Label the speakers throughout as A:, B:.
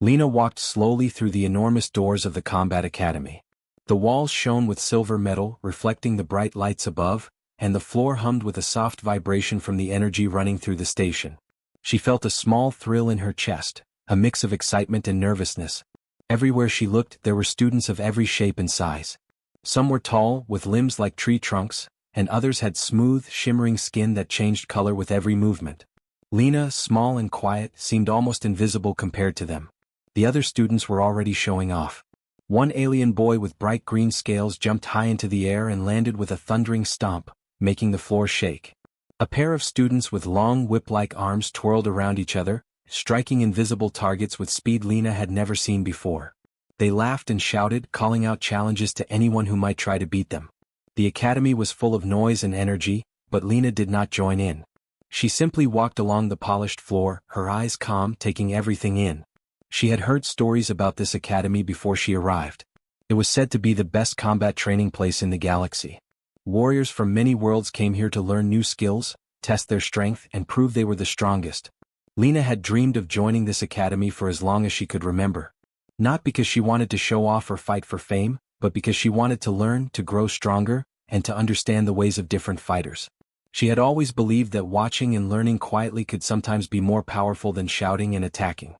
A: Lena walked slowly through the enormous doors of the Combat Academy. The walls shone with silver metal, reflecting the bright lights above, and the floor hummed with a soft vibration from the energy running through the station. She felt a small thrill in her chest, a mix of excitement and nervousness. Everywhere she looked, there were students of every shape and size. Some were tall, with limbs like tree trunks, and others had smooth, shimmering skin that changed color with every movement. Lena, small and quiet, seemed almost invisible compared to them. The other students were already showing off. One alien boy with bright green scales jumped high into the air and landed with a thundering stomp, making the floor shake. A pair of students with long whip-like arms twirled around each other, striking invisible targets with speed Lena had never seen before. They laughed and shouted, calling out challenges to anyone who might try to beat them. The academy was full of noise and energy, but Lena did not join in. She simply walked along the polished floor, her eyes calm, taking everything in. She had heard stories about this academy before she arrived. It was said to be the best combat training place in the galaxy. Warriors from many worlds came here to learn new skills, test their strength, and prove they were the strongest. Lena had dreamed of joining this academy for as long as she could remember. Not because she wanted to show off or fight for fame, but because she wanted to learn, to grow stronger, and to understand the ways of different fighters. She had always believed that watching and learning quietly could sometimes be more powerful than shouting and attacking.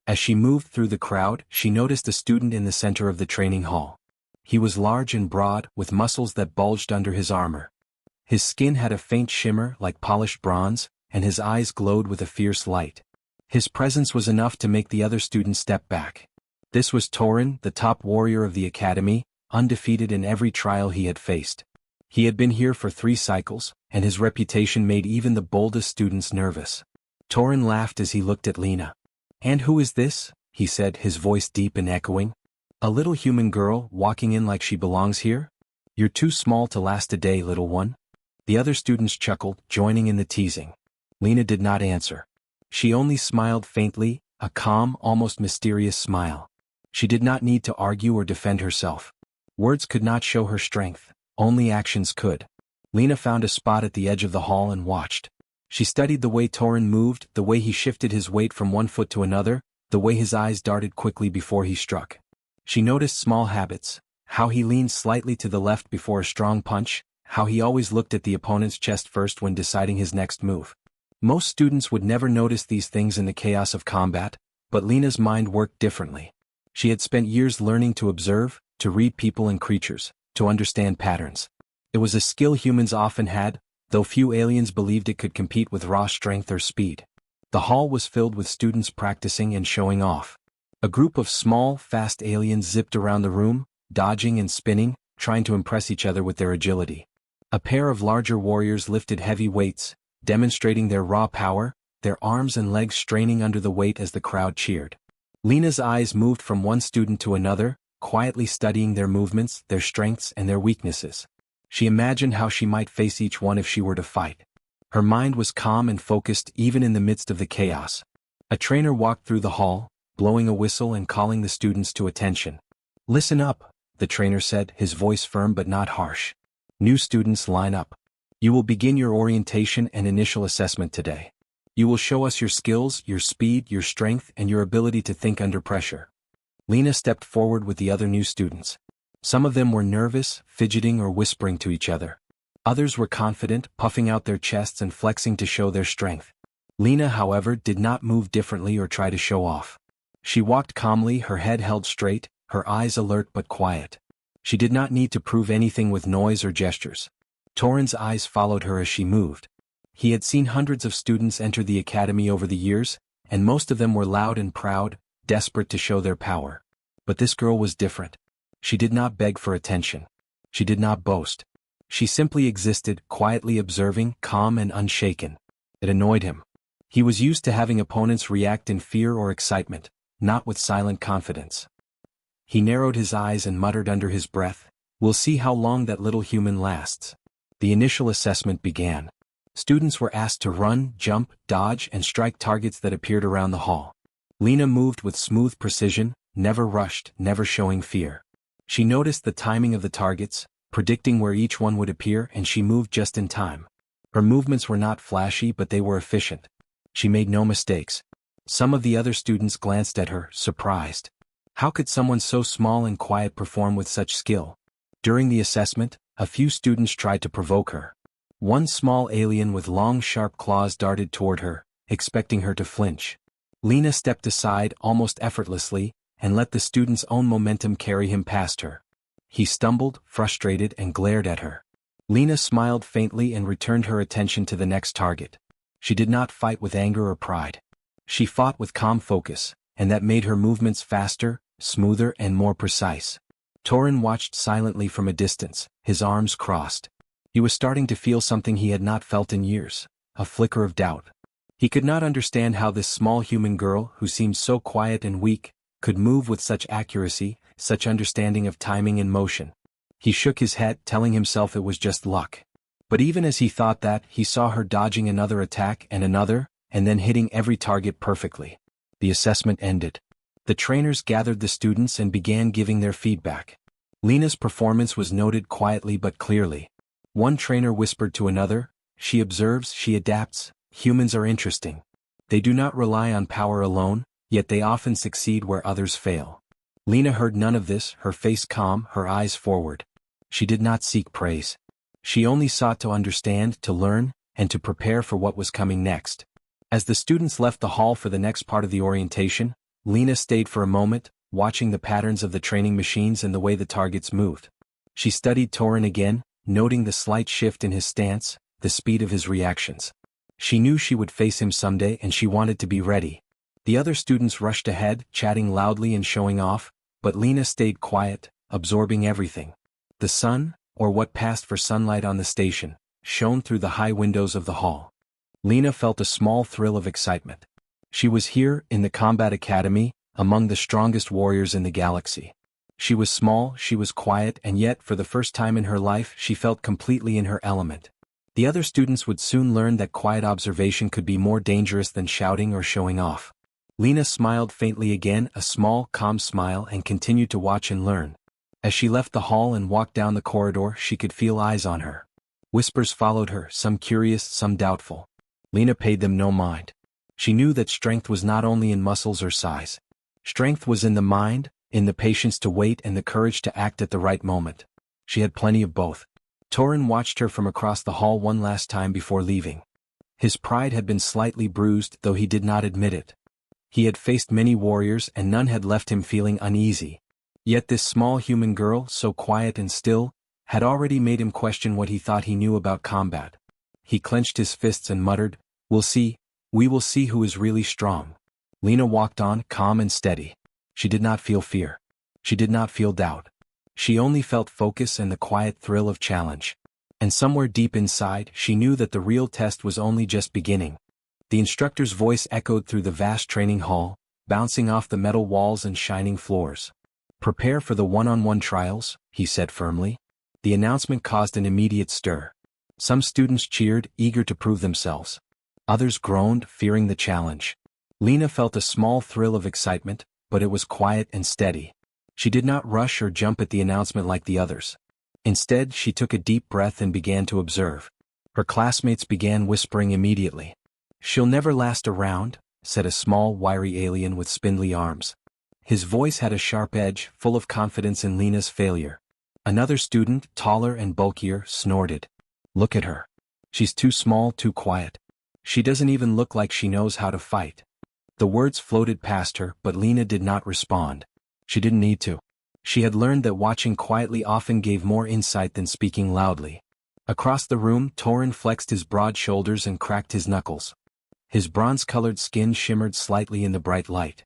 A: As she moved through the crowd, she noticed a student in the center of the training hall. He was large and broad, with muscles that bulged under his armor. His skin had a faint shimmer like polished bronze, and his eyes glowed with a fierce light. His presence was enough to make the other students step back. This was Torin, the top warrior of the academy, undefeated in every trial he had faced. He had been here for 3 cycles, and his reputation made even the boldest students nervous. Torin laughed as he looked at Lena. "And who is this?" he said, his voice deep and echoing. "A little human girl, walking in like she belongs here? You're too small to last a day, little one." The other students chuckled, joining in the teasing. Lena did not answer. She only smiled faintly, a calm, almost mysterious smile. She did not need to argue or defend herself. Words could not show her strength, only actions could. Lena found a spot at the edge of the hall and watched. She studied the way Torin moved, the way he shifted his weight from one foot to another, the way his eyes darted quickly before he struck. She noticed small habits, how he leaned slightly to the left before a strong punch, how he always looked at the opponent's chest first when deciding his next move. Most students would never notice these things in the chaos of combat, but Lena's mind worked differently. She had spent years learning to observe, to read people and creatures, to understand patterns. It was a skill humans often had, though few aliens believed it could compete with raw strength or speed. The hall was filled with students practicing and showing off. A group of small, fast aliens zipped around the room, dodging and spinning, trying to impress each other with their agility. A pair of larger warriors lifted heavy weights, demonstrating their raw power, their arms and legs straining under the weight as the crowd cheered. Lena's eyes moved from one student to another, quietly studying their movements, their strengths, and their weaknesses. She imagined how she might face each one if she were to fight. Her mind was calm and focused even in the midst of the chaos. A trainer walked through the hall, blowing a whistle and calling the students to attention. "Listen up," the trainer said, his voice firm but not harsh. "New students, line up. You will begin your orientation and initial assessment today. You will show us your skills, your speed, your strength, and your ability to think under pressure." Lena stepped forward with the other new students. Some of them were nervous, fidgeting or whispering to each other. Others were confident, puffing out their chests and flexing to show their strength. Lena, however, did not move differently or try to show off. She walked calmly, her head held straight, her eyes alert but quiet. She did not need to prove anything with noise or gestures. Torin's eyes followed her as she moved. He had seen hundreds of students enter the academy over the years, and most of them were loud and proud, desperate to show their power. But this girl was different. She did not beg for attention. She did not boast. She simply existed, quietly observing, calm and unshaken. It annoyed him. He was used to having opponents react in fear or excitement, not with silent confidence. He narrowed his eyes and muttered under his breath, "We'll see how long that little human lasts." The initial assessment began. Students were asked to run, jump, dodge, and strike targets that appeared around the hall. Lena moved with smooth precision, never rushed, never showing fear. She noticed the timing of the targets, predicting where each one would appear, and she moved just in time. Her movements were not flashy, but they were efficient. She made no mistakes. Some of the other students glanced at her, surprised. How could someone so small and quiet perform with such skill? During the assessment, a few students tried to provoke her. One small alien with long sharp claws darted toward her, expecting her to flinch. Lena stepped aside almost effortlessly, and let the student's own momentum carry him past her. He stumbled, frustrated, and glared at her. Lena smiled faintly and returned her attention to the next target. She did not fight with anger or pride. She fought with calm focus, and that made her movements faster, smoother, and more precise. Torin watched silently from a distance, his arms crossed. He was starting to feel something he had not felt in years, a flicker of doubt. He could not understand how this small human girl, who seemed so quiet and weak, could move with such accuracy, such understanding of timing and motion. He shook his head, telling himself it was just luck. But even as he thought that, he saw her dodging another attack and another, and then hitting every target perfectly. The assessment ended. The trainers gathered the students and began giving their feedback. Lena's performance was noted quietly but clearly. One trainer whispered to another, "She observes, she adapts. Humans are interesting. They do not rely on power alone, yet they often succeed where others fail." Lena heard none of this, her face calm, her eyes forward. She did not seek praise. She only sought to understand, to learn, and to prepare for what was coming next. As the students left the hall for the next part of the orientation, Lena stayed for a moment, watching the patterns of the training machines and the way the targets moved. She studied Torin again, noting the slight shift in his stance, the speed of his reactions. She knew she would face him someday and she wanted to be ready. The other students rushed ahead, chatting loudly and showing off, but Lena stayed quiet, absorbing everything. The sun, or what passed for sunlight on the station, shone through the high windows of the hall. Lena felt a small thrill of excitement. She was here, in the Combat Academy, among the strongest warriors in the galaxy. She was small, she was quiet, and yet, for the first time in her life, she felt completely in her element. The other students would soon learn that quiet observation could be more dangerous than shouting or showing off. Lena smiled faintly again, a small, calm smile, and continued to watch and learn. As she left the hall and walked down the corridor, she could feel eyes on her. Whispers followed her, some curious, some doubtful. Lena paid them no mind. She knew that strength was not only in muscles or size. Strength was in the mind, in the patience to wait and the courage to act at the right moment. She had plenty of both. Torin watched her from across the hall one last time before leaving. His pride had been slightly bruised, though he did not admit it. He had faced many warriors and none had left him feeling uneasy. Yet this small human girl, so quiet and still, had already made him question what he thought he knew about combat. He clenched his fists and muttered, "We'll see, we will see who is really strong." Lena walked on, calm and steady. She did not feel fear. She did not feel doubt. She only felt focus and the quiet thrill of challenge. And somewhere deep inside, she knew that the real test was only just beginning. The instructor's voice echoed through the vast training hall, bouncing off the metal walls and shining floors. "Prepare for the one-on-one trials," he said firmly. The announcement caused an immediate stir. Some students cheered, eager to prove themselves. Others groaned, fearing the challenge. Lena felt a small thrill of excitement, but it was quiet and steady. She did not rush or jump at the announcement like the others. Instead, she took a deep breath and began to observe. Her classmates began whispering immediately. "She'll never last a round," said a small, wiry alien with spindly arms. His voice had a sharp edge, full of confidence in Lena's failure. Another student, taller and bulkier, snorted. "Look at her. She's too small, too quiet. She doesn't even look like she knows how to fight." The words floated past her, but Lena did not respond. She didn't need to. She had learned that watching quietly often gave more insight than speaking loudly. Across the room, Torin flexed his broad shoulders and cracked his knuckles. His bronze-colored skin shimmered slightly in the bright light.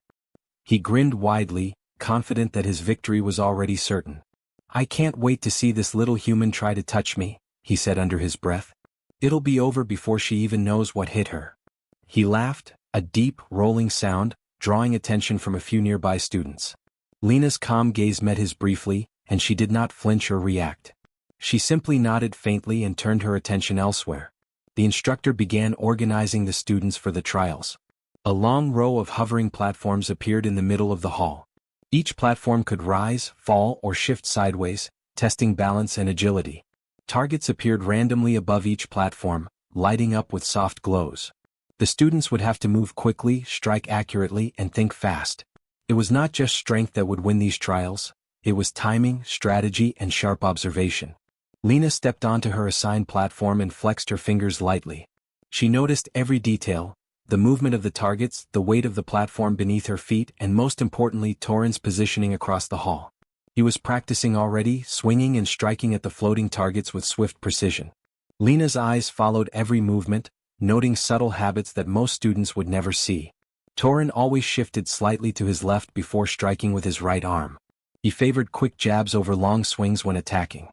A: He grinned widely, confident that his victory was already certain. "I can't wait to see this little human try to touch me," he said under his breath. "It'll be over before she even knows what hit her." He laughed, a deep, rolling sound, drawing attention from a few nearby students. Lena's calm gaze met his briefly, and she did not flinch or react. She simply nodded faintly and turned her attention elsewhere. The instructor began organizing the students for the trials. A long row of hovering platforms appeared in the middle of the hall. Each platform could rise, fall, or shift sideways, testing balance and agility. Targets appeared randomly above each platform, lighting up with soft glows. The students would have to move quickly, strike accurately, and think fast. It was not just strength that would win these trials, it was timing, strategy, and sharp observation. Lena stepped onto her assigned platform and flexed her fingers lightly. She noticed every detail, the movement of the targets, the weight of the platform beneath her feet, and most importantly Torin's positioning across the hall. He was practicing already, swinging and striking at the floating targets with swift precision. Lena's eyes followed every movement, noting subtle habits that most students would never see. Torin always shifted slightly to his left before striking with his right arm. He favored quick jabs over long swings when attacking.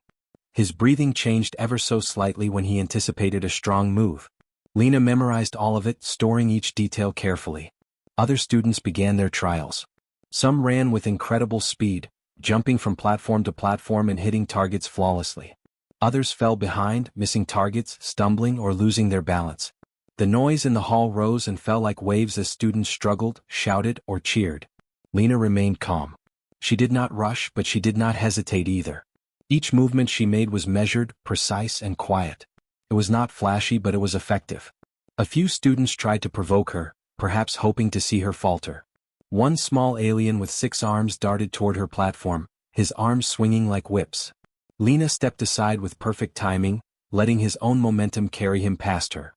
A: His breathing changed ever so slightly when he anticipated a strong move. Lena memorized all of it, storing each detail carefully. Other students began their trials. Some ran with incredible speed, jumping from platform to platform and hitting targets flawlessly. Others fell behind, missing targets, stumbling, or losing their balance. The noise in the hall rose and fell like waves as students struggled, shouted, or cheered. Lena remained calm. She did not rush, but she did not hesitate either. Each movement she made was measured, precise, and quiet. It was not flashy, but it was effective. A few students tried to provoke her, perhaps hoping to see her falter. One small alien with 6 arms darted toward her platform, his arms swinging like whips. Lena stepped aside with perfect timing, letting his own momentum carry him past her.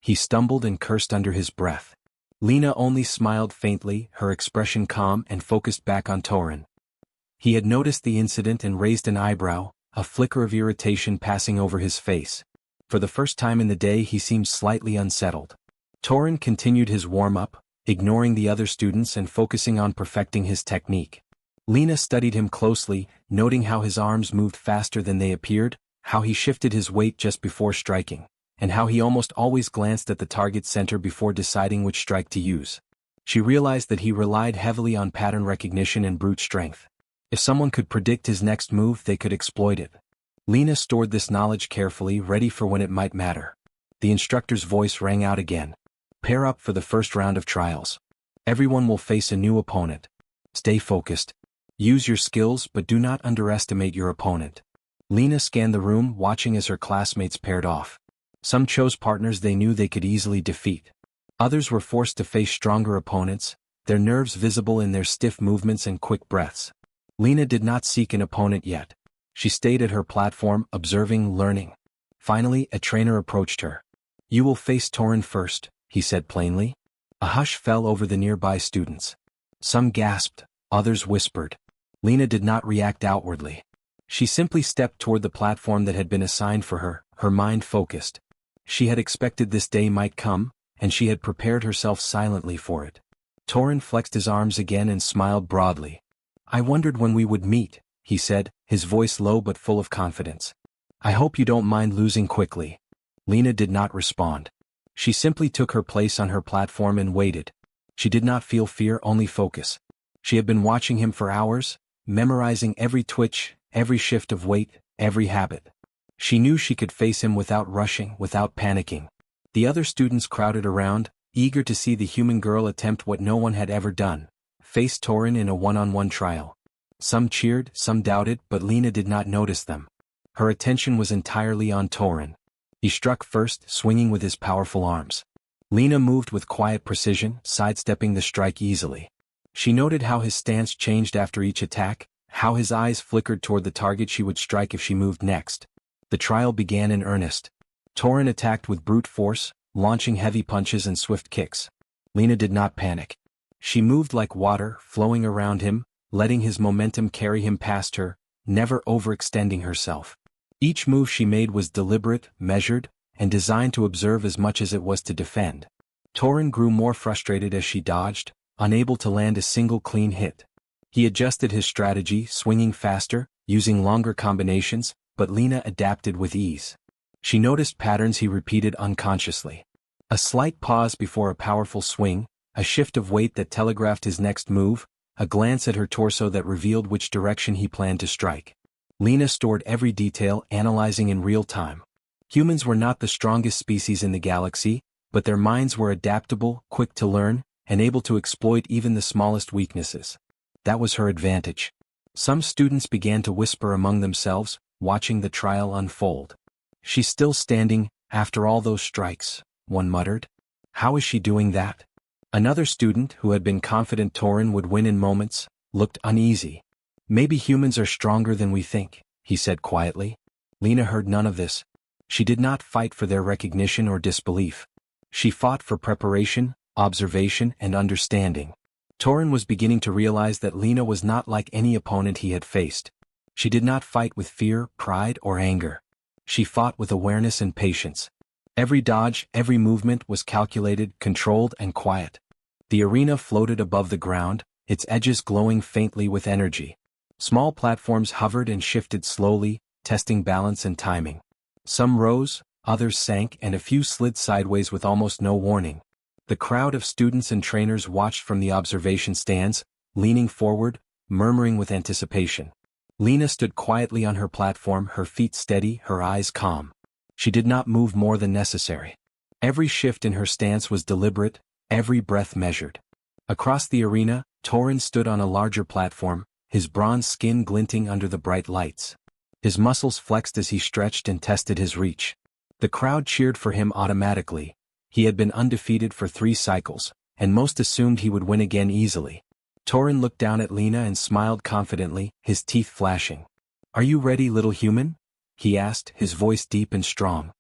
A: He stumbled and cursed under his breath. Lena only smiled faintly, her expression calm and focused back on Torin. He had noticed the incident and raised an eyebrow, a flicker of irritation passing over his face. For the first time in the day he seemed slightly unsettled. Torin continued his warm-up, ignoring the other students and focusing on perfecting his technique. Lena studied him closely, noting how his arms moved faster than they appeared, how he shifted his weight just before striking, and how he almost always glanced at the target center before deciding which strike to use. She realized that he relied heavily on pattern recognition and brute strength. If someone could predict his next move, they could exploit it. Lena stored this knowledge carefully, ready for when it might matter. The instructor's voice rang out again. Pair up for the first round of trials. Everyone will face a new opponent. Stay focused. Use your skills, but do not underestimate your opponent. Lena scanned the room, watching as her classmates paired off. Some chose partners they knew they could easily defeat. Others were forced to face stronger opponents, their nerves visible in their stiff movements and quick breaths. Lena did not seek an opponent yet. She stayed at her platform, observing, learning. Finally, a trainer approached her. "You will face Torin first," he said plainly. A hush fell over the nearby students. Some gasped, others whispered. Lena did not react outwardly. She simply stepped toward the platform that had been assigned for her, her mind focused. She had expected this day might come, and she had prepared herself silently for it. Torin flexed his arms again and smiled broadly. "I wondered when we would meet," he said, his voice low but full of confidence. "I hope you don't mind losing quickly." Lena did not respond. She simply took her place on her platform and waited. She did not feel fear, only focus. She had been watching him for hours, memorizing every twitch, every shift of weight, every habit. She knew she could face him without rushing, without panicking. The other students crowded around, eager to see the human girl attempt what no one had ever done, face Torin in a one-on-one trial. Some cheered, some doubted, but Lena did not notice them. Her attention was entirely on Torin. He struck first, swinging with his powerful arms. Lena moved with quiet precision, sidestepping the strike easily. She noted how his stance changed after each attack, how his eyes flickered toward the target she would strike if she moved next. The trial began in earnest. Torin attacked with brute force, launching heavy punches and swift kicks. Lena did not panic. She moved like water, flowing around him, letting his momentum carry him past her, never overextending herself. Each move she made was deliberate, measured, and designed to observe as much as it was to defend. Torin grew more frustrated as she dodged, unable to land a single clean hit. He adjusted his strategy, swinging faster, using longer combinations, but Lena adapted with ease. She noticed patterns he repeated unconsciously. A slight pause before a powerful swing, a shift of weight that telegraphed his next move, a glance at her torso that revealed which direction he planned to strike. Lena stored every detail, analyzing in real time. Humans were not the strongest species in the galaxy, but their minds were adaptable, quick to learn, and able to exploit even the smallest weaknesses. That was her advantage. Some students began to whisper among themselves, watching the trial unfold. "She's still standing, after all those strikes," one muttered. How is she doing that? Another student, who had been confident Torin would win in moments, looked uneasy. Maybe humans are stronger than we think, he said quietly. Lena heard none of this. She did not fight for their recognition or disbelief. She fought for preparation, observation, and understanding. Torin was beginning to realize that Lena was not like any opponent he had faced. She did not fight with fear, pride, or anger. She fought with awareness and patience. Every dodge, every movement was calculated, controlled, and quiet. The arena floated above the ground, its edges glowing faintly with energy. Small platforms hovered and shifted slowly, testing balance and timing. Some rose, others sank, and a few slid sideways with almost no warning. The crowd of students and trainers watched from the observation stands, leaning forward, murmuring with anticipation. Lena stood quietly on her platform, her feet steady, her eyes calm. She did not move more than necessary. Every shift in her stance was deliberate, every breath measured. Across the arena, Torin stood on a larger platform, his bronze skin glinting under the bright lights. His muscles flexed as he stretched and tested his reach. The crowd cheered for him automatically. He had been undefeated for 3 cycles, and most assumed he would win again easily. Torin looked down at Lena and smiled confidently, his teeth flashing. "Are you ready, little human?" he asked, his voice deep and strong.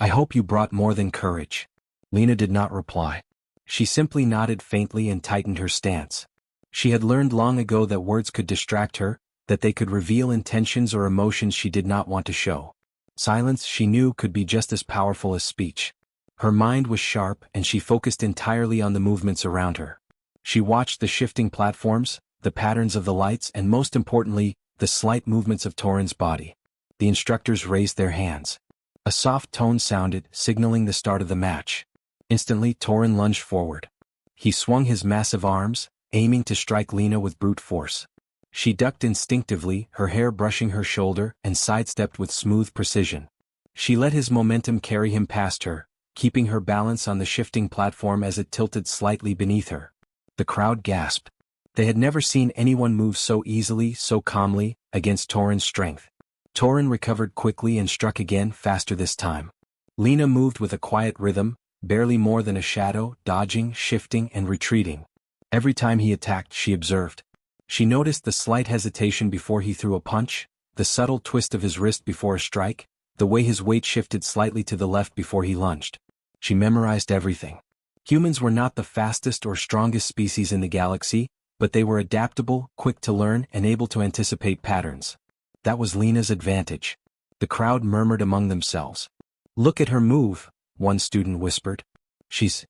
A: "I hope you brought more than courage." Lena did not reply. She simply nodded faintly and tightened her stance. She had learned long ago that words could distract her, that they could reveal intentions or emotions she did not want to show. Silence, she knew, could be just as powerful as speech. Her mind was sharp, and she focused entirely on the movements around her. She watched the shifting platforms, the patterns of the lights, and most importantly, the slight movements of Torin's body. The instructors raised their hands. A soft tone sounded, signaling the start of the match. Instantly, Torin lunged forward. He swung his massive arms, aiming to strike Lena with brute force. She ducked instinctively, her hair brushing her shoulder, and sidestepped with smooth precision. She let his momentum carry him past her, keeping her balance on the shifting platform as it tilted slightly beneath her. The crowd gasped. They had never seen anyone move so easily, so calmly, against Torin's strength. Torin recovered quickly and struck again, faster this time. Lena moved with a quiet rhythm, barely more than a shadow, dodging, shifting, and retreating. Every time he attacked, she observed. She noticed the slight hesitation before he threw a punch, the subtle twist of his wrist before a strike, the way his weight shifted slightly to the left before he lunged. She memorized everything. Humans were not the fastest or strongest species in the galaxy, but they were adaptable, quick to learn, and able to anticipate patterns. That was Lena's advantage. The crowd murmured among themselves. "Look at her move," one student whispered. She's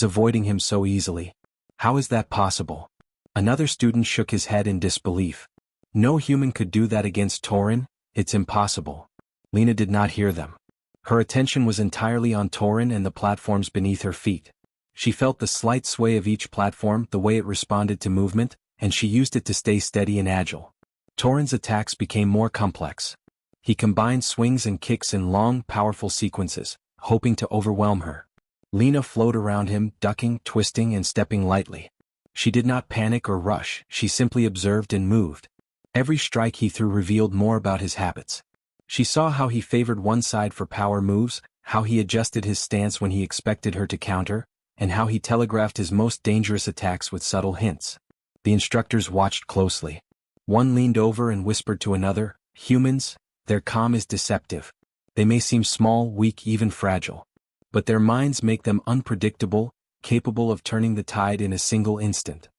A: avoiding him so easily. How is that possible?" Another student shook his head in disbelief. "No human could do that against Torin, it's impossible." Lena did not hear them. Her attention was entirely on Torin and the platforms beneath her feet. She felt the slight sway of each platform, the way it responded to movement, and she used it to stay steady and agile. Torin's attacks became more complex. He combined swings and kicks in long, powerful sequences, hoping to overwhelm her. Lena flowed around him, ducking, twisting, and stepping lightly. She did not panic or rush, she simply observed and moved. Every strike he threw revealed more about his habits. She saw how he favored one side for power moves, how he adjusted his stance when he expected her to counter, and how he telegraphed his most dangerous attacks with subtle hints. The instructors watched closely. One leaned over and whispered to another, "Humans, their calm is deceptive. They may seem small, weak, even fragile. But their minds make them unpredictable, capable of turning the tide in a single instant."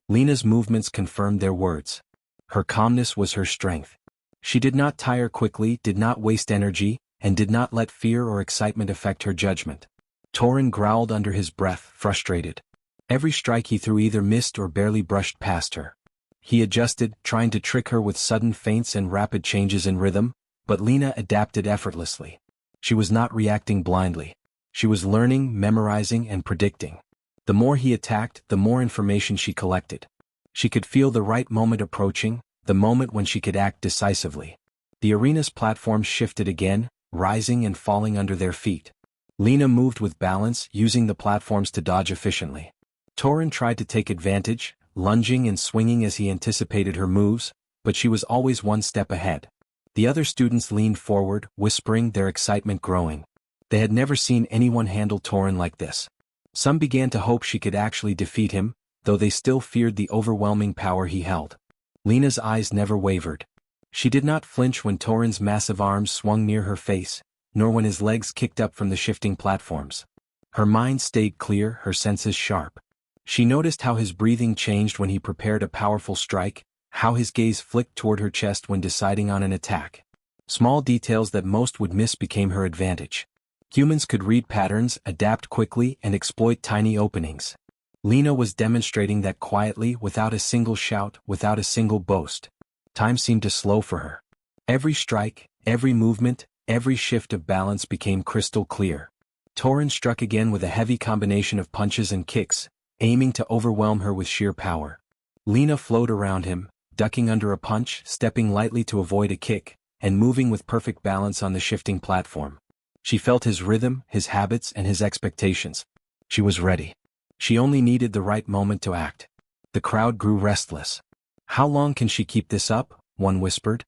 A: Lena's movements confirmed their words. Her calmness was her strength. She did not tire quickly, did not waste energy, and did not let fear or excitement affect her judgment. Torin growled under his breath, frustrated. Every strike he threw either missed or barely brushed past her. He adjusted, trying to trick her with sudden feints and rapid changes in rhythm, but Lena adapted effortlessly. She was not reacting blindly. She was learning, memorizing, and predicting. The more he attacked, the more information she collected. She could feel the right moment approaching, the moment when she could act decisively. The arena's platforms shifted again, rising and falling under their feet. Lena moved with balance, using the platforms to dodge efficiently. Torin tried to take advantage, lunging and swinging as he anticipated her moves, but she was always one step ahead. The other students leaned forward, whispering, their excitement growing. They had never seen anyone handle Torin like this. Some began to hope she could actually defeat him, though they still feared the overwhelming power he held. Lena's eyes never wavered. She did not flinch when Torin's massive arms swung near her face, nor when his legs kicked up from the shifting platforms. Her mind stayed clear, her senses sharp. She noticed how his breathing changed when he prepared a powerful strike, how his gaze flicked toward her chest when deciding on an attack. Small details that most would miss became her advantage. Humans could read patterns, adapt quickly, and exploit tiny openings. Lena was demonstrating that quietly, without a single shout, without a single boast. Time seemed to slow for her. Every strike, every movement, every shift of balance became crystal clear. Torin struck again with a heavy combination of punches and kicks, aiming to overwhelm her with sheer power. Lena flowed around him, ducking under a punch, stepping lightly to avoid a kick, and moving with perfect balance on the shifting platform. She felt his rhythm, his habits, and his expectations. She was ready. She only needed the right moment to act. The crowd grew restless. "How long can she keep this up?" one whispered.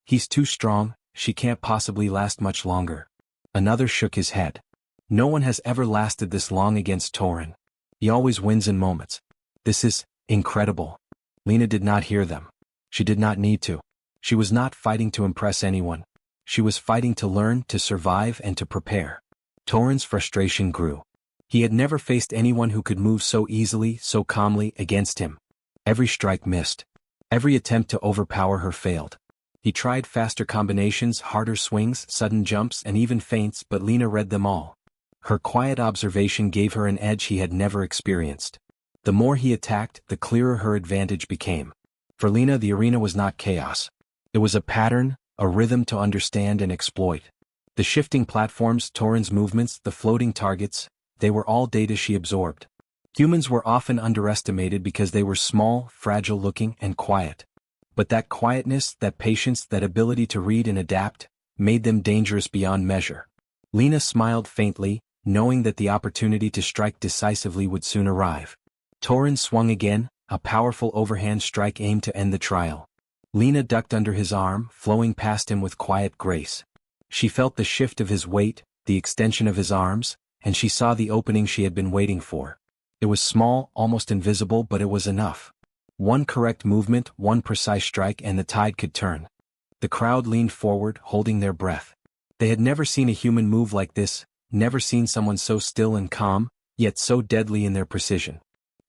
A: "He's too strong, she can't possibly last much longer." Another shook his head. "No one has ever lasted this long against Torin. He always wins in moments. This is incredible." Lena did not hear them. She did not need to. She was not fighting to impress anyone. She was fighting to learn, to survive, and to prepare. Torin's frustration grew. He had never faced anyone who could move so easily, so calmly, against him. Every strike missed. Every attempt to overpower her failed. He tried faster combinations, harder swings, sudden jumps, and even feints, but Lena read them all. Her quiet observation gave her an edge he had never experienced. The more he attacked, the clearer her advantage became. For Lena, the arena was not chaos. It was a pattern, a rhythm to understand and exploit. The shifting platforms, Torin's movements, the floating targets, they were all data she absorbed. Humans were often underestimated because they were small, fragile-looking, and quiet. But that quietness, that patience, that ability to read and adapt, made them dangerous beyond measure. Lena smiled faintly, knowing that the opportunity to strike decisively would soon arrive. Torin swung again, a powerful overhand strike aimed to end the trial. Lena ducked under his arm, flowing past him with quiet grace. She felt the shift of his weight, the extension of his arms, and she saw the opening she had been waiting for. It was small, almost invisible, but it was enough. One correct movement, one precise strike, and the tide could turn. The crowd leaned forward, holding their breath. They had never seen a human move like this, never seen someone so still and calm, yet so deadly in their precision.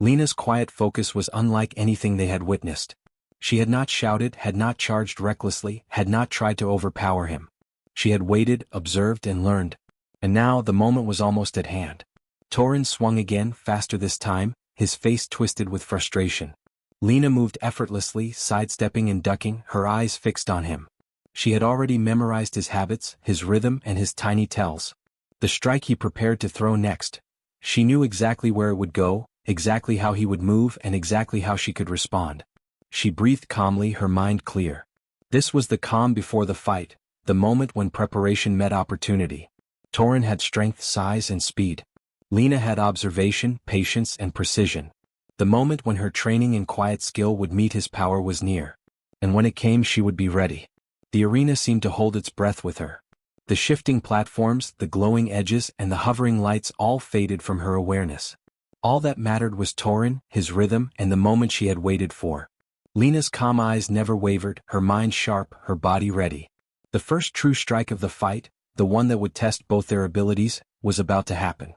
A: Lena's quiet focus was unlike anything they had witnessed. She had not shouted, had not charged recklessly, had not tried to overpower him. She had waited, observed, and learned. And now the moment was almost at hand. Torin swung again, faster this time, his face twisted with frustration. Lena moved effortlessly, sidestepping and ducking, her eyes fixed on him. She had already memorized his habits, his rhythm, and his tiny tells. The strike he prepared to throw next. She knew exactly where it would go, exactly how he would move, and exactly how she could respond. She breathed calmly, her mind clear. This was the calm before the fight, the moment when preparation met opportunity. Torin had strength, size, and speed. Lena had observation, patience, and precision. The moment when her training and quiet skill would meet his power was near. And when it came, she would be ready. The arena seemed to hold its breath with her. The shifting platforms, the glowing edges, and the hovering lights all faded from her awareness. All that mattered was Torin, his rhythm, and the moment she had waited for. Lena's calm eyes never wavered, her mind sharp, her body ready. The first true strike of the fight, the one that would test both their abilities, was about to happen.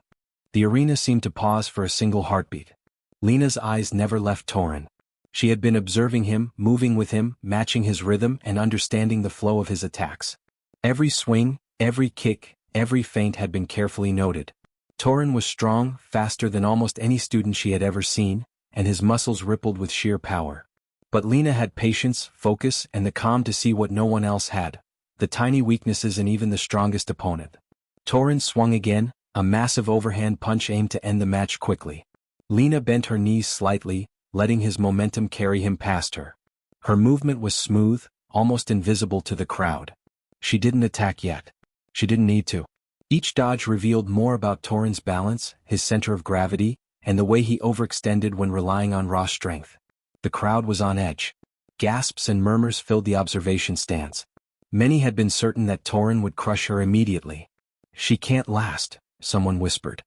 A: The arena seemed to pause for a single heartbeat. Lena's eyes never left Torin. She had been observing him, moving with him, matching his rhythm, and understanding the flow of his attacks. Every swing, every kick, every feint had been carefully noted. Torin was strong, faster than almost any student she had ever seen, and his muscles rippled with sheer power. But Lena had patience, focus, and the calm to see what no one else had, the tiny weaknesses in even the strongest opponent. Torin swung again, a massive overhand punch aimed to end the match quickly. Lena bent her knees slightly, letting his momentum carry him past her. Her movement was smooth, almost invisible to the crowd. She didn't attack yet. She didn't need to. Each dodge revealed more about Torin's balance, his center of gravity, and the way he overextended when relying on raw strength. The crowd was on edge. Gasps and murmurs filled the observation stands. Many had been certain that Torin would crush her immediately. "She can't last," someone whispered.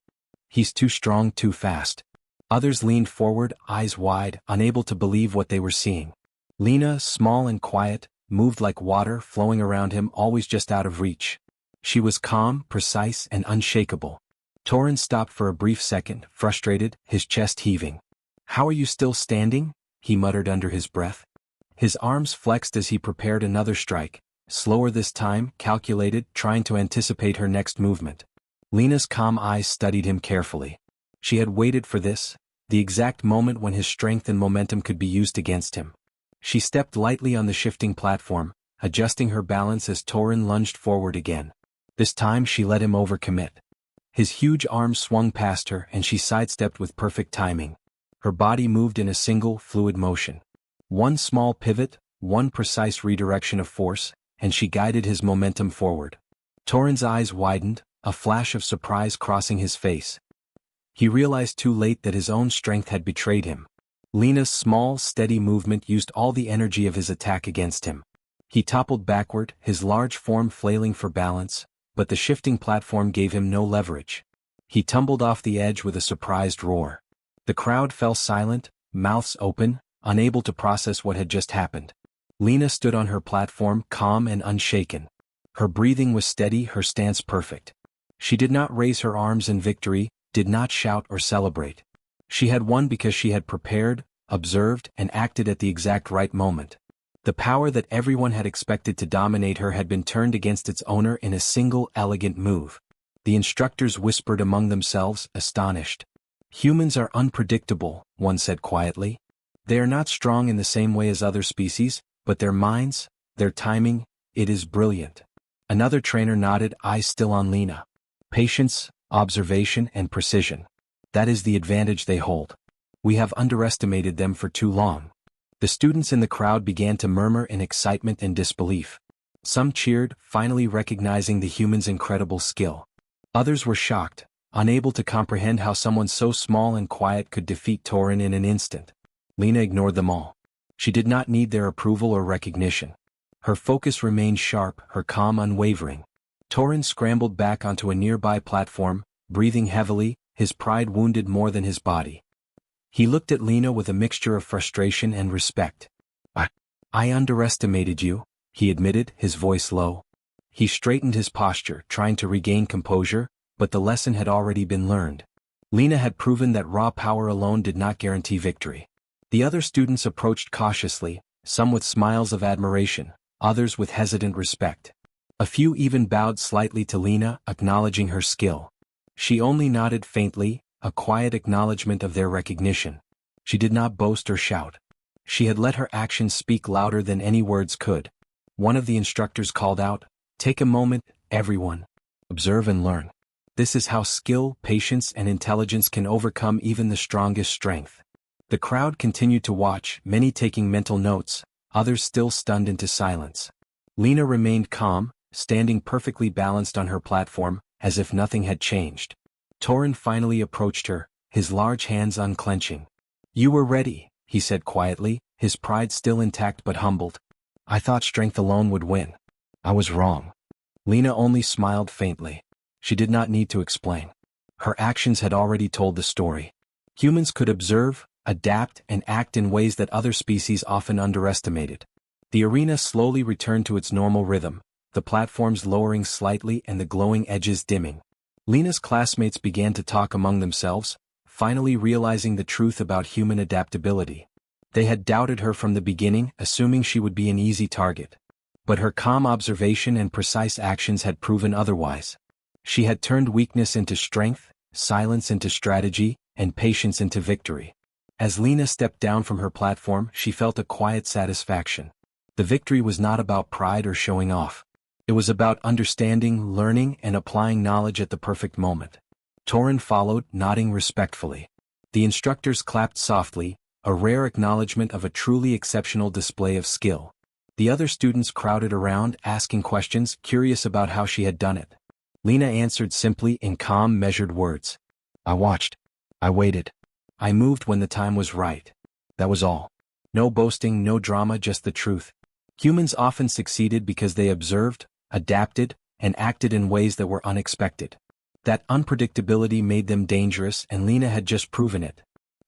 A: He's too strong too fast. Others leaned forward, eyes wide, unable to believe what they were seeing. Lena, small and quiet, moved like water flowing around him, always just out of reach. She was calm, precise, and unshakable. Torin stopped for a brief second, frustrated, his chest heaving. "How are you still standing?" he muttered under his breath. His arms flexed as he prepared another strike, slower this time, calculated, trying to anticipate her next movement. Lena's calm eyes studied him carefully. She had waited for this, the exact moment when his strength and momentum could be used against him. She stepped lightly on the shifting platform, adjusting her balance as Torin lunged forward again. This time she let him overcommit. His huge arms swung past her and she sidestepped with perfect timing. Her body moved in a single, fluid motion. One small pivot, one precise redirection of force, and she guided his momentum forward. Torin's eyes widened, a flash of surprise crossing his face. He realized too late that his own strength had betrayed him. Lena's small, steady movement used all the energy of his attack against him. He toppled backward, his large form flailing for balance, but the shifting platform gave him no leverage. He tumbled off the edge with a surprised roar. The crowd fell silent, mouths open, unable to process what had just happened. Lena stood on her platform, calm and unshaken. Her breathing was steady, her stance perfect. She did not raise her arms in victory, did not shout or celebrate. She had won because she had prepared, observed, and acted at the exact right moment. The power that everyone had expected to dominate her had been turned against its owner in a single elegant move. The instructors whispered among themselves, astonished. "Humans are unpredictable," one said quietly. "They are not strong in the same way as other species, but their minds, their timing, it is brilliant." Another trainer nodded, eyes still on Lena. "Patience, observation, and precision. That is the advantage they hold. We have underestimated them for too long." The students in the crowd began to murmur in excitement and disbelief. Some cheered, finally recognizing the humans' incredible skill. Others were shocked, unable to comprehend how someone so small and quiet could defeat Torin in an instant. Lena ignored them all. She did not need their approval or recognition. Her focus remained sharp, her calm unwavering. Torin scrambled back onto a nearby platform, breathing heavily, his pride wounded more than his body. He looked at Lena with a mixture of frustration and respect. I underestimated you," he admitted, his voice low. He straightened his posture, trying to regain composure, but the lesson had already been learned. Lena had proven that raw power alone did not guarantee victory. The other students approached cautiously, some with smiles of admiration, others with hesitant respect. A few even bowed slightly to Lena, acknowledging her skill. She only nodded faintly, a quiet acknowledgement of their recognition. She did not boast or shout. She had let her actions speak louder than any words could. One of the instructors called out, "Take a moment, everyone. Observe and learn. This is how skill, patience, and intelligence can overcome even the strongest strength." The crowd continued to watch, many taking mental notes, others still stunned into silence. Lena remained calm, standing perfectly balanced on her platform, as if nothing had changed. Torin finally approached her, his large hands unclenching. "You were ready," he said quietly, his pride still intact but humbled. "I thought strength alone would win. I was wrong." Lena only smiled faintly. She did not need to explain. Her actions had already told the story. Humans could observe, adapt, and act in ways that other species often underestimated. The arena slowly returned to its normal rhythm, the platforms lowering slightly and the glowing edges dimming. Lena's classmates began to talk among themselves, finally realizing the truth about human adaptability. They had doubted her from the beginning, assuming she would be an easy target. But her calm observation and precise actions had proven otherwise. She had turned weakness into strength, silence into strategy, and patience into victory. As Lena stepped down from her platform, she felt a quiet satisfaction. The victory was not about pride or showing off. It was about understanding, learning, and applying knowledge at the perfect moment. Torin followed, nodding respectfully. The instructors clapped softly, a rare acknowledgement of a truly exceptional display of skill. The other students crowded around, asking questions, curious about how she had done it. Lena answered simply in calm, measured words. "I watched. I waited. I moved when the time was right. That was all. No boasting, no drama, just the truth." Humans often succeeded because they observed, adapted, and acted in ways that were unexpected. That unpredictability made them dangerous, and Lena had just proven it.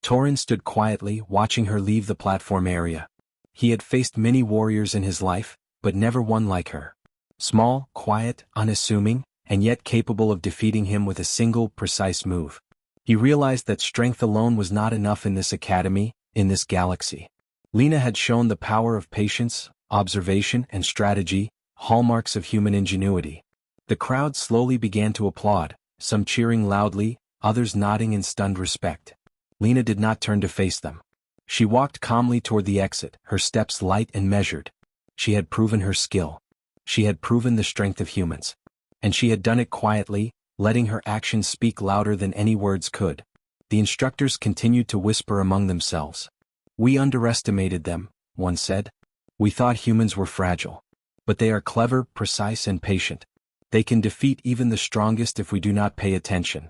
A: Torin stood quietly, watching her leave the platform area. He had faced many warriors in his life, but never one like her. Small, quiet, unassuming, and yet capable of defeating him with a single, precise move. He realized that strength alone was not enough in this academy, in this galaxy. Lena had shown the power of patience, observation, and strategy, hallmarks of human ingenuity. The crowd slowly began to applaud, some cheering loudly, others nodding in stunned respect. Lena did not turn to face them. She walked calmly toward the exit, her steps light and measured. She had proven her skill. She had proven the strength of humans. And she had done it quietly, letting her actions speak louder than any words could. The instructors continued to whisper among themselves. "We underestimated them," one said. "We thought humans were fragile. But they are clever, precise, and patient. They can defeat even the strongest if we do not pay attention."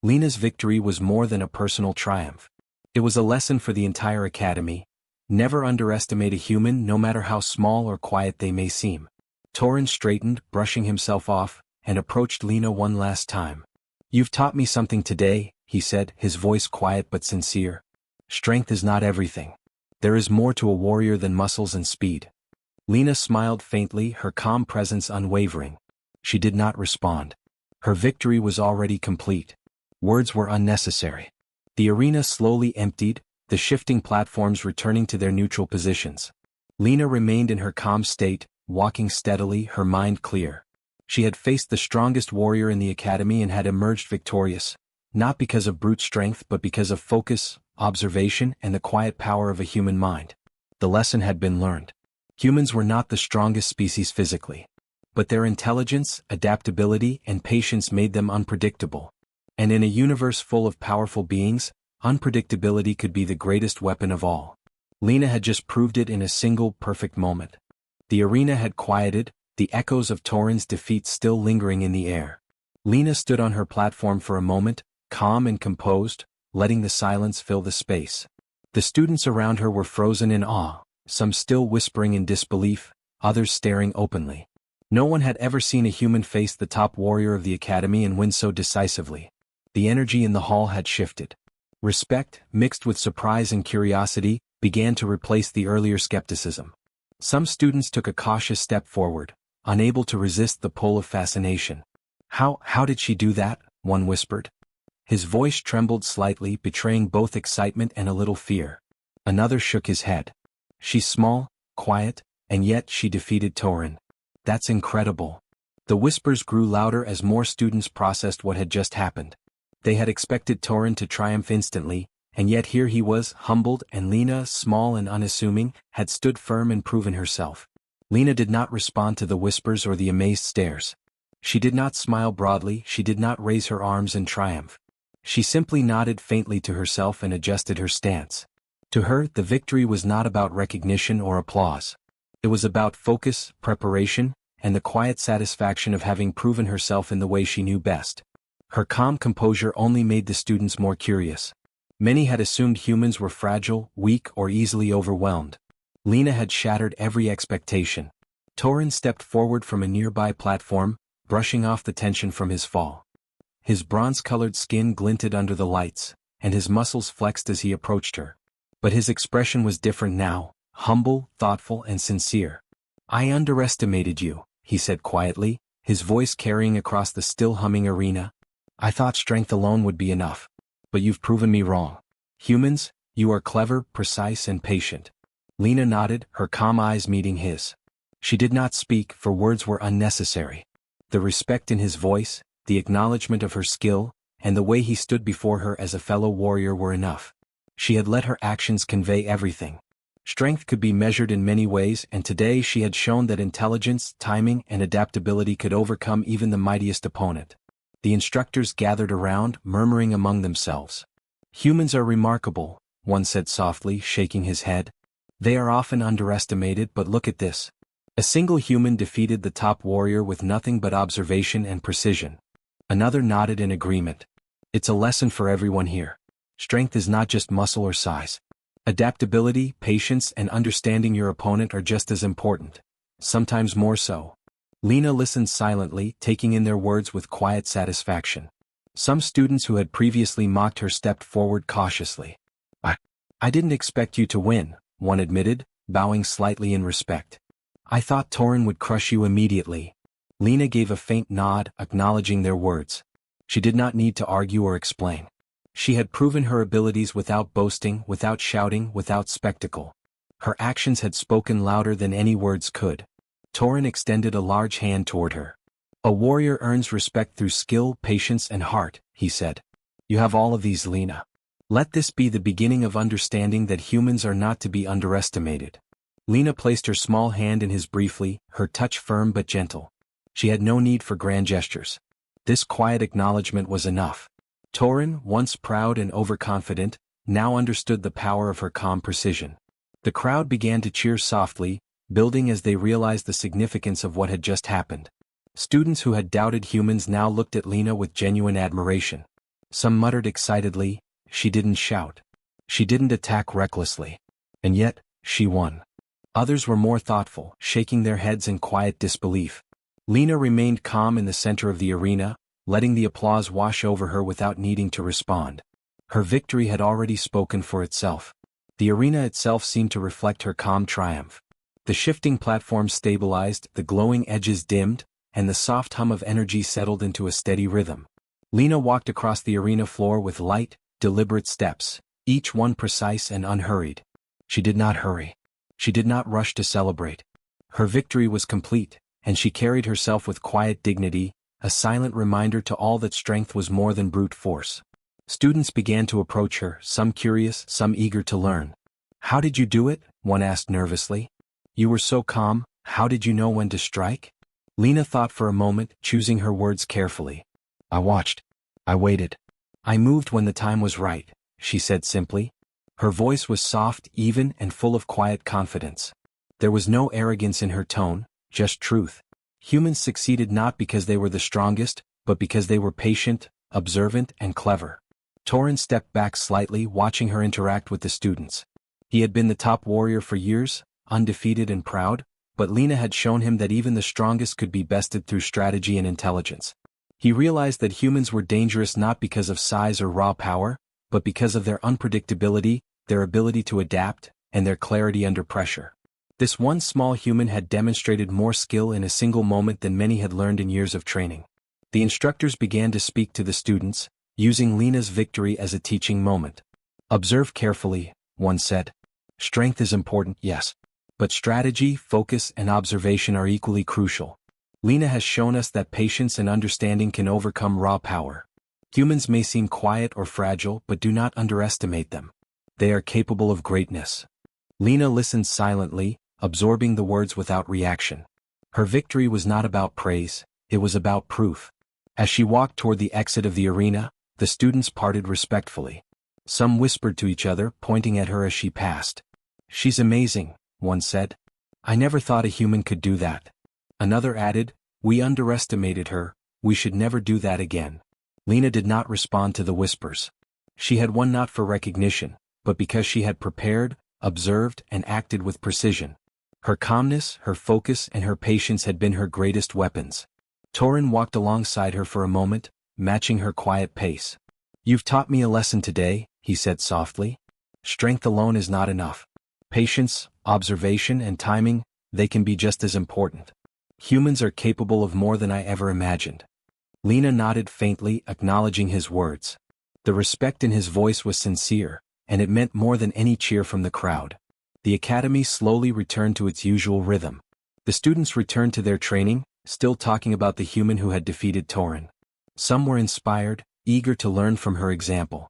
A: Lena's victory was more than a personal triumph. It was a lesson for the entire academy. Never underestimate a human, no matter how small or quiet they may seem. Torin straightened, brushing himself off, and approached Lena one last time. "You've taught me something today," he said, his voice quiet but sincere. "Strength is not everything. There is more to a warrior than muscles and speed." Lena smiled faintly, her calm presence unwavering. She did not respond. Her victory was already complete. Words were unnecessary. The arena slowly emptied, the shifting platforms returning to their neutral positions. Lena remained in her calm state, walking steadily, her mind clear. She had faced the strongest warrior in the academy and had emerged victorious, not because of brute strength but because of focus, observation, and the quiet power of a human mind. The lesson had been learned. Humans were not the strongest species physically. But their intelligence, adaptability, and patience made them unpredictable. And in a universe full of powerful beings, unpredictability could be the greatest weapon of all. Lena had just proved it in a single, perfect moment. The arena had quieted, the echoes of Torin's defeat still lingering in the air. Lena stood on her platform for a moment, calm and composed, letting the silence fill the space. The students around her were frozen in awe, some still whispering in disbelief, others staring openly. No one had ever seen a human face the top warrior of the academy and win so decisively. The energy in the hall had shifted. Respect, mixed with surprise and curiosity, began to replace the earlier skepticism. Some students took a cautious step forward, unable to resist the pull of fascination. How did she do that?" one whispered. His voice trembled slightly, betraying both excitement and a little fear. Another shook his head. "She's small, quiet, and yet she defeated Torin. That's incredible." The whispers grew louder as more students processed what had just happened. They had expected Torin to triumph instantly, and yet here he was, humbled, and Lena, small and unassuming, had stood firm and proven herself. Lena did not respond to the whispers or the amazed stares. She did not smile broadly, she did not raise her arms in triumph. She simply nodded faintly to herself and adjusted her stance. To her, the victory was not about recognition or applause. It was about focus, preparation, and the quiet satisfaction of having proven herself in the way she knew best. Her calm composure only made the students more curious. Many had assumed humans were fragile, weak, or easily overwhelmed. Lena had shattered every expectation. Torin stepped forward from a nearby platform, brushing off the tension from his fall. His bronze-colored skin glinted under the lights, and his muscles flexed as he approached her. But his expression was different now, humble, thoughtful, and sincere. "I underestimated you," he said quietly, his voice carrying across the still humming arena. "I thought strength alone would be enough. But you've proven me wrong. Humans, you are clever, precise, and patient." Lena nodded, her calm eyes meeting his. She did not speak, for words were unnecessary. The respect in his voice, the acknowledgement of her skill, and the way he stood before her as a fellow warrior were enough. She had let her actions convey everything. Strength could be measured in many ways, and today she had shown that intelligence, timing, and adaptability could overcome even the mightiest opponent. The instructors gathered around, murmuring among themselves. "Humans are remarkable," one said softly, shaking his head. "They are often underestimated, but look at this." A single human defeated the top warrior with nothing but observation and precision. Another nodded in agreement. "It's a lesson for everyone here. Strength is not just muscle or size. Adaptability, patience, and understanding your opponent are just as important, sometimes more so." Lena listened silently, taking in their words with quiet satisfaction. Some students who had previously mocked her stepped forward cautiously. I didn't expect you to win, one admitted, bowing slightly in respect. I thought Torin would crush you immediately. Lena gave a faint nod, acknowledging their words. She did not need to argue or explain. She had proven her abilities without boasting, without shouting, without spectacle. Her actions had spoken louder than any words could. Torin extended a large hand toward her. A warrior earns respect through skill, patience, and heart, he said. You have all of these, Lena. Let this be the beginning of understanding that humans are not to be underestimated. Lena placed her small hand in his briefly, her touch firm but gentle. She had no need for grand gestures. This quiet acknowledgement was enough. Torin, once proud and overconfident, now understood the power of her calm precision. The crowd began to cheer softly, building as they realized the significance of what had just happened. Students who had doubted humans now looked at Lena with genuine admiration. Some muttered excitedly, she didn't shout. She didn't attack recklessly. And yet, she won. Others were more thoughtful, shaking their heads in quiet disbelief. Lena remained calm in the center of the arena, letting the applause wash over her without needing to respond. Her victory had already spoken for itself. The arena itself seemed to reflect her calm triumph. The shifting platforms stabilized, the glowing edges dimmed, and the soft hum of energy settled into a steady rhythm. Lena walked across the arena floor with light, deliberate steps, each one precise and unhurried. She did not hurry. She did not rush to celebrate. Her victory was complete, and she carried herself with quiet dignity, a silent reminder to all that strength was more than brute force. Students began to approach her, some curious, some eager to learn. How did you do it? One asked nervously. You were so calm, how did you know when to strike? Lena thought for a moment, choosing her words carefully. I watched. I waited. I moved when the time was right, she said simply. Her voice was soft, even, and full of quiet confidence. There was no arrogance in her tone, just truth. Humans succeeded not because they were the strongest, but because they were patient, observant, and clever. Torin stepped back slightly, watching her interact with the students. He had been the top warrior for years, undefeated and proud, but Lena had shown him that even the strongest could be bested through strategy and intelligence. He realized that humans were dangerous not because of size or raw power, but because of their unpredictability, their ability to adapt, and their clarity under pressure. This one small human had demonstrated more skill in a single moment than many had learned in years of training. The instructors began to speak to the students, using Lena's victory as a teaching moment. Observe carefully, one said. Strength is important, yes. But strategy, focus, and observation are equally crucial. Lena has shown us that patience and understanding can overcome raw power. Humans may seem quiet or fragile, but do not underestimate them. They are capable of greatness. Lena listened silently, absorbing the words without reaction. Her victory was not about praise, it was about proof. As she walked toward the exit of the arena, the students parted respectfully. Some whispered to each other, pointing at her as she passed. She's amazing, one said. I never thought a human could do that. Another added, we underestimated her, we should never do that again. Lena did not respond to the whispers. She had won not for recognition, but because she had prepared, observed, and acted with precision. Her calmness, her focus, and her patience had been her greatest weapons. Torin walked alongside her for a moment, matching her quiet pace. You've taught me a lesson today, he said softly. Strength alone is not enough. Patience, observation, and timing, they can be just as important. Humans are capable of more than I ever imagined. Lena nodded faintly, acknowledging his words. The respect in his voice was sincere, and it meant more than any cheer from the crowd. The academy slowly returned to its usual rhythm. The students returned to their training, still talking about the human who had defeated Torin. Some were inspired, eager to learn from her example.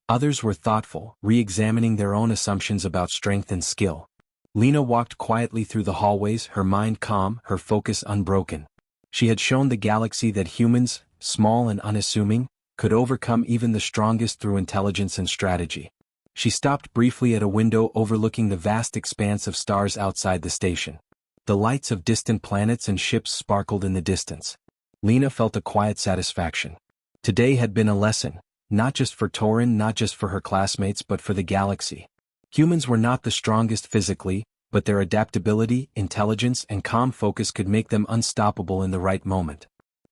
A: Others were thoughtful, re-examining their own assumptions about strength and skill. Lena walked quietly through the hallways, her mind calm, her focus unbroken. She had shown the galaxy that humans, small and unassuming, could overcome even the strongest through intelligence and strategy. She stopped briefly at a window overlooking the vast expanse of stars outside the station. The lights of distant planets and ships sparkled in the distance. Lena felt a quiet satisfaction. Today had been a lesson, not just for Torin, not just for her classmates, but for the galaxy. Humans were not the strongest physically, but their adaptability, intelligence, and calm focus could make them unstoppable in the right moment.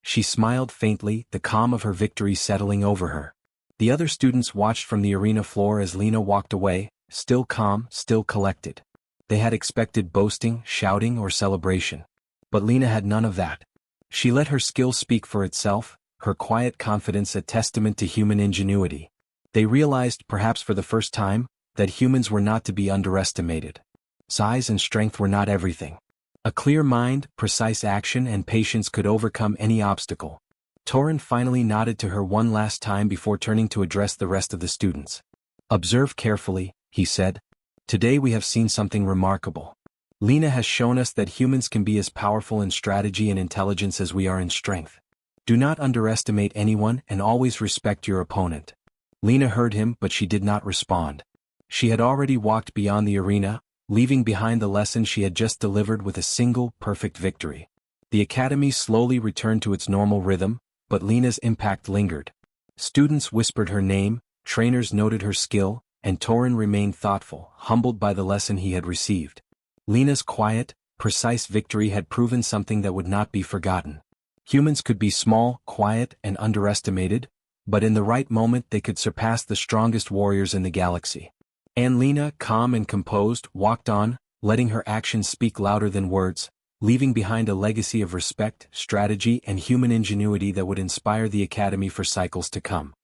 A: She smiled faintly, the calm of her victory settling over her. The other students watched from the arena floor as Lena walked away, still calm, still collected. They had expected boasting, shouting, or celebration. But Lena had none of that. She let her skill speak for itself, her quiet confidence a testament to human ingenuity. They realized, perhaps for the first time, that humans were not to be underestimated. Size and strength were not everything. A clear mind, precise action, and patience could overcome any obstacle. Torin finally nodded to her one last time before turning to address the rest of the students. "Observe carefully," he said. "Today we have seen something remarkable. Lena has shown us that humans can be as powerful in strategy and intelligence as we are in strength. Do not underestimate anyone and always respect your opponent." Lena heard him, but she did not respond. She had already walked beyond the arena, leaving behind the lesson she had just delivered with a single, perfect victory. The academy slowly returned to its normal rhythm, but Lena's impact lingered. Students whispered her name, trainers noted her skill, and Torin remained thoughtful, humbled by the lesson he had received. Lena's quiet, precise victory had proven something that would not be forgotten. Humans could be small, quiet, and underestimated, but in the right moment they could surpass the strongest warriors in the galaxy. And Lena, calm and composed, walked on, letting her actions speak louder than words, leaving behind a legacy of respect, strategy, and human ingenuity that would inspire the academy for cycles to come.